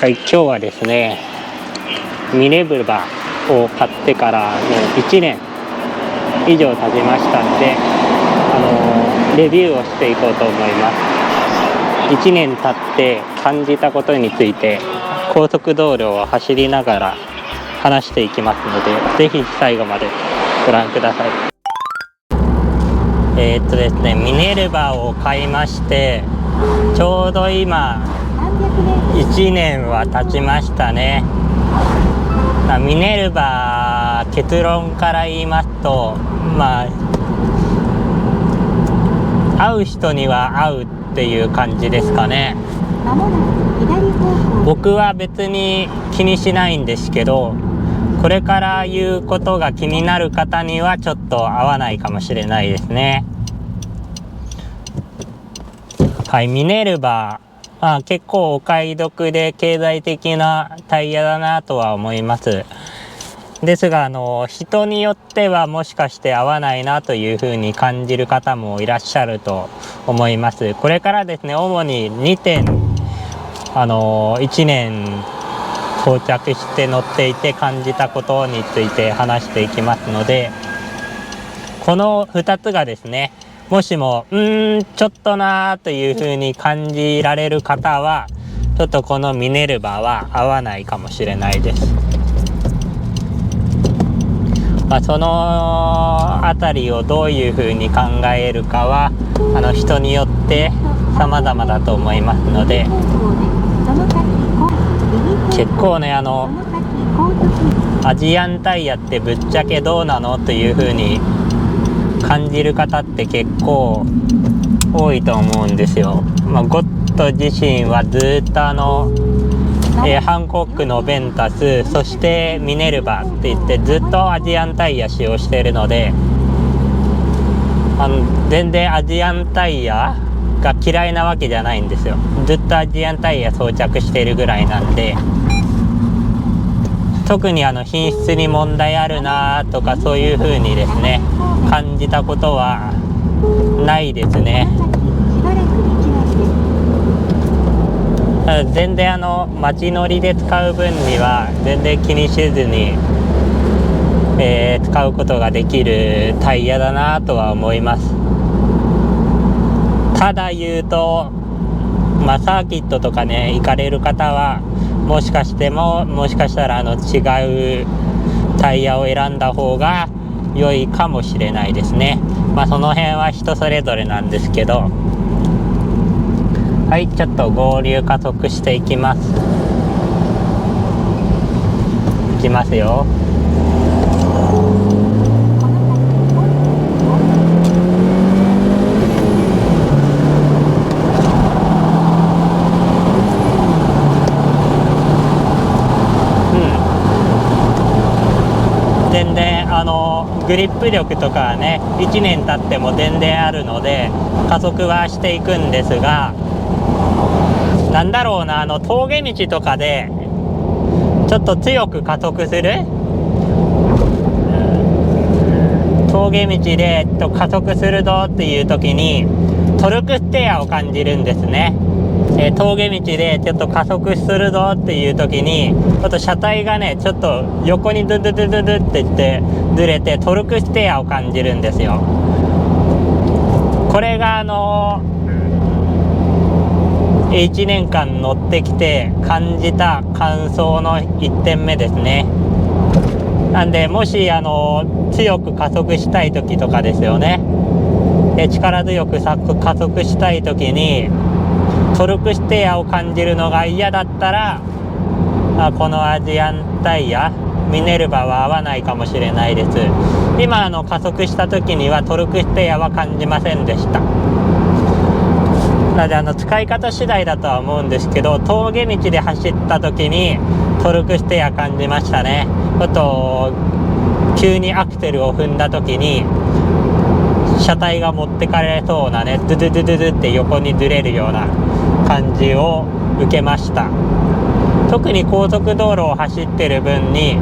はい、今日はですね、ミネブバを買ってからもう1年以上経ちましたので、レビューをしていこうと思います。1年経って感じたことについて高速道路を走りながら話していきますので、ぜひ最後までご覧ください。ですね、ミネルバを買いまして、ちょうど今1年は経ちましたね。ミネルバ、結論から言いますと、会う人には会うっていう感じですかね。僕は別に気にしないんですけど、これから言うことが気になる方にはちょっと合わないかもしれないですね。はい、ミネルバ、結構お買い得で経済的なタイヤだなとは思います。ですが人によってはもしかして合わないなというふうに感じる方もいらっしゃると思います。これからですね、主に2点1年到着して乗っていて感じたことについて話していきますので、この2つがですね、もしもちょっとなというふうに感じられる方はちょっとこのミネルバは合わないかもしれないです。そのあたりをどういうふうに考えるかは人によって様々だと思いますので、結構ねアジアンタイヤってぶっちゃけどうなのというふうに感じる方って結構多いと思うんですよ。ゴッド自身はずっとハンコックのベンタス、そしてミネルバって言ってずっとアジアンタイヤ使用しているので、全然アジアンタイヤが嫌いなわけじゃないんですよ。ずっとアジアンタイヤ装着しているぐらいなんで、特に品質に問題あるなとかそういう風にですね感じたことはないですね。全然街乗りで使う分には全然気にしずに、使うことができるタイヤだなとは思います。ただ言うと、サーキットとかね行かれる方はもしかしたら違うタイヤを選んだ方が良いかもしれないですね。その辺は人それぞれなんですけど、はい、ちょっと合流加速していきます。いきますよ。全然グリップ力とかはね1年経っても全然あるので加速はしていくんですが、なんだろうな、峠道とかでちょっと強く加速する、峠道で加速するぞっていう時にトルクステアを感じるんですね。峠道でちょっと加速するぞっていう時にちょっと車体がねちょっと横にドゥドゥドゥドゥドゥっていってずれてトルクステアを感じるんですよ。これが1年間乗ってきて感じた感想の1点目ですね。なんでもし強く加速したい時とかですよね、力強く加速したい時にトルクステアを感じるのが嫌だったら、このアジアンタイヤミネルバは合わないかもしれないです。今加速した時にはトルクステアは感じませんでした。なので使い方次第だとは思うんですけど、峠道で走った時にトルクステア感じましたね。ちょっと急にアクセルを踏んだ時に車体が持ってかれそうなね、ドゥドゥドゥドゥドゥって横にずれるような感じを受けました。特に高速道路を走ってる分に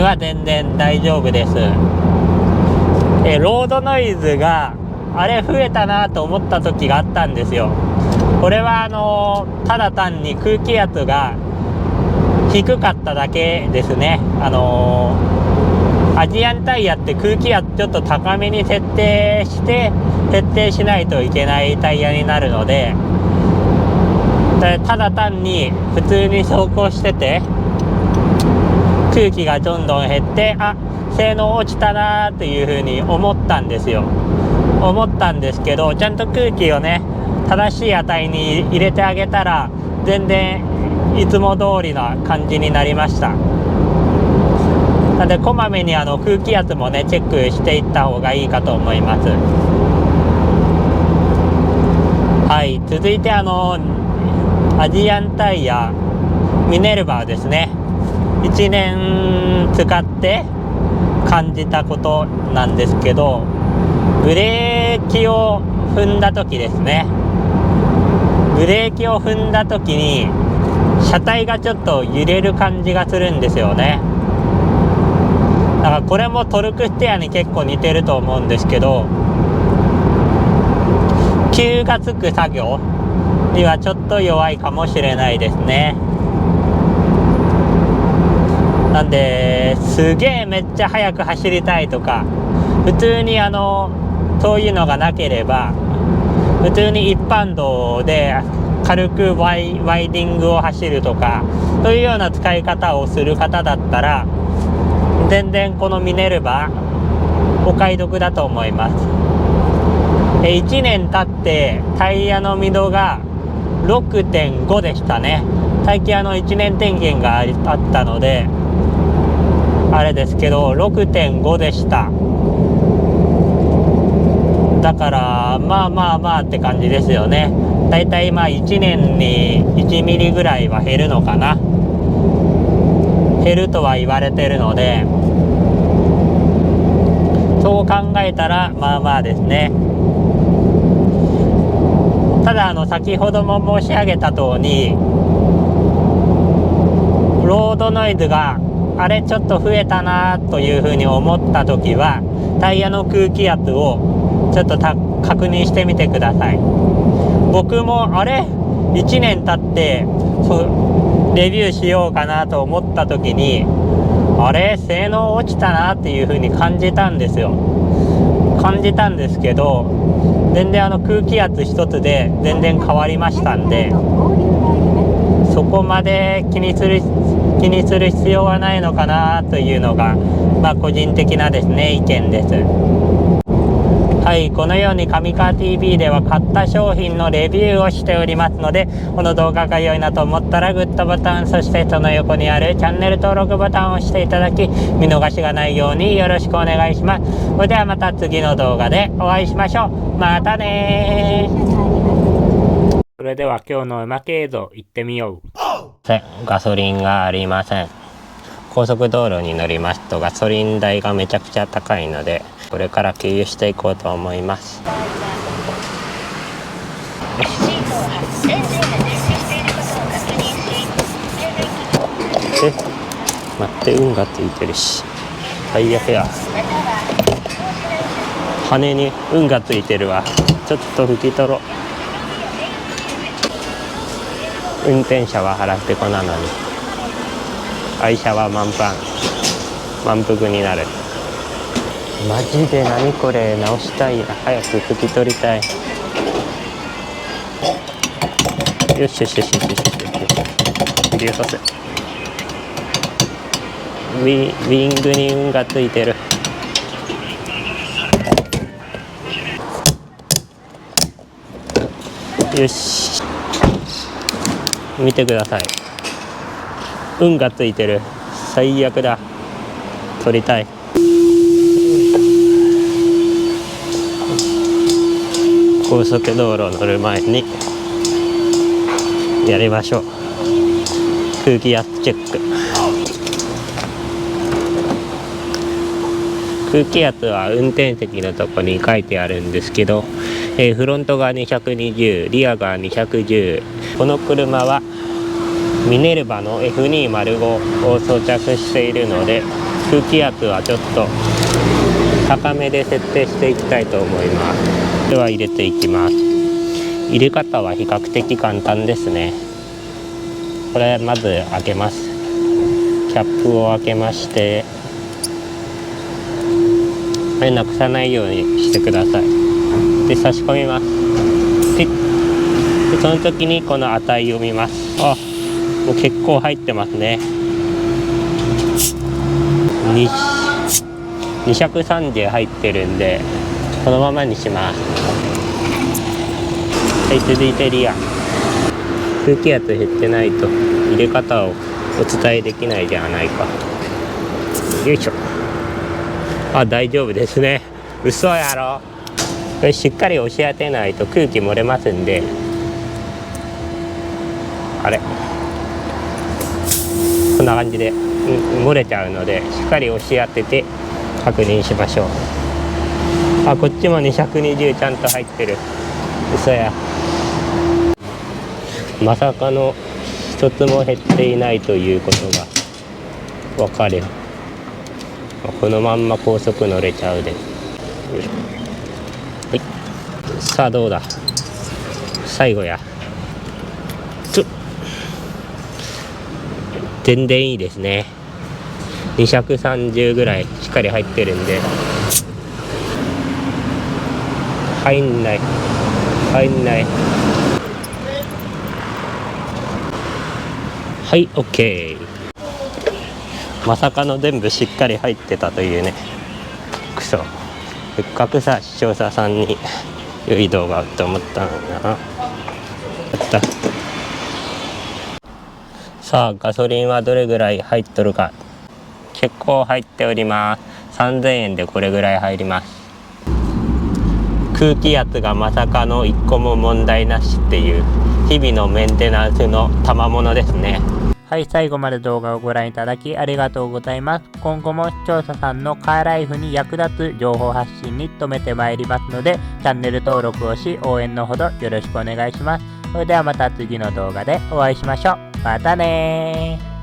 は全然大丈夫です。ロードノイズがあれ増えたなと思った時があったんですよ。これはただ単に空気圧が低かっただけですね。アジアンタイヤって空気圧ちょっと高めに設定しないといけないタイヤになるので、ただ単に普通に走行してて空気がどんどん減って、性能落ちたなというふうに思ったんですけど、ちゃんと空気をね正しい値に入れてあげたら全然いつも通りな感じになりました。なのでこまめに空気圧もねチェックしていった方がいいかと思います。はい、続いてアジアンタイヤミネルヴァですね。1年使って感じたことなんですけど、ブレーキを踏んだ時ですね。ブレーキを踏んだ時に車体がちょっと揺れる感じがするんですよね。だからこれもトルクステアに結構似てると思うんですけど、急がつく作業にはちょっと弱いかもしれないですね。なんですげえめっちゃ速く走りたいとか、普通にそういうのがなければ、普通に一般道で軽くワイディングを走るとか、そういうような使い方をする方だったら全然このミネルヴァお買い得だと思います。1年経ってタイヤのミドが 6.5 でしたね。最近1年点検があったのであれですけど 6.5 でした。だからまあって感じですよね。だいたい1年に1ミリぐらいは減るのかな。減るとは言われてるので、そう考えたらまあですね。ただ先ほども申し上げた通り、ロードノイズがあれちょっと増えたなというふうに思った時はタイヤの空気圧をちょっと確認してみてください。僕も1年経ってレビューしようかなと思った時に性能落ちたなっていう風に感じたんですけど、全然空気圧一つで全然変わりましたんで、そこまで気にする必要はないのかなというのが個人的なですね意見です。はい、このように上川 TV では買った商品のレビューをしておりますので、この動画が良いなと思ったらグッドボタン、そしてその横にあるチャンネル登録ボタンを押していただき、見逃しがないようによろしくお願いします。それではまた次の動画でお会いしましょう。またねー。それでは今日のうまけ映像行ってみよう。ガソリンがありません。高速道路に乗りますとガソリン代がめちゃくちゃ高いので、これから給油していこうと思います。待って、運がついてるし最悪や。羽に運がついてるわ。ちょっと拭き取ろう。運転者は払ってこなのに愛車は満腹になる。マジで何これ、直したいな。早く拭き取りたい。よし切り落とせ。ウィングに運がついてる。よし、見てください。運がついてる。最悪だ。取りたい。高速道路乗る前にやりましょう。空気圧チェック。空気圧は運転席のとこに書いてあるんですけど、フロントが220、リアが210。この車はミネルヴァの F205 を装着しているので、空気圧はちょっと高めで設定していきたいと思います。では入れていきます。入れ方は比較的簡単ですね。これまず開けます。キャップを開けまして、これなくさないようにしてください。で差し込みます。でその時にこの値を見ます。あ、もう結構入ってますね。230入ってるんでこのままにします。はい、続いてリア。空気圧減ってないと入れ方をお伝えできないではないか。よいしょ。あ、大丈夫ですね。嘘やろ。これしっかり押し当てないと空気漏れますんで。あれ、こんな感じで、漏れちゃうのでしっかり押し当てて確認しましょう。あ、こっちも220ちゃんと入ってる。嘘や。まさかの一つも減っていないということが分かる。このまんま高速乗れちゃうで。はい、さあどうだ。最後や。全然いいですね。230ぐらいしっかり入ってるんで。入んない。はい、OK。まさかの全部しっかり入ってたというね。くそ。せっかくさ、視聴者さんに良い動画って思ったのにな。やった。さあ、ガソリンはどれぐらい入っとるか。結構入っております。3000円でこれぐらい入ります。空気圧がまさかの1個も問題なしっていう日々のメンテナンスの賜物ですね。はい、最後まで動画をご覧いただきありがとうございます。今後も視聴者さんのカーライフに役立つ情報発信に努めてまいりますので、チャンネル登録をし応援のほどよろしくお願いします。それではまた次の動画でお会いしましょう。またねー。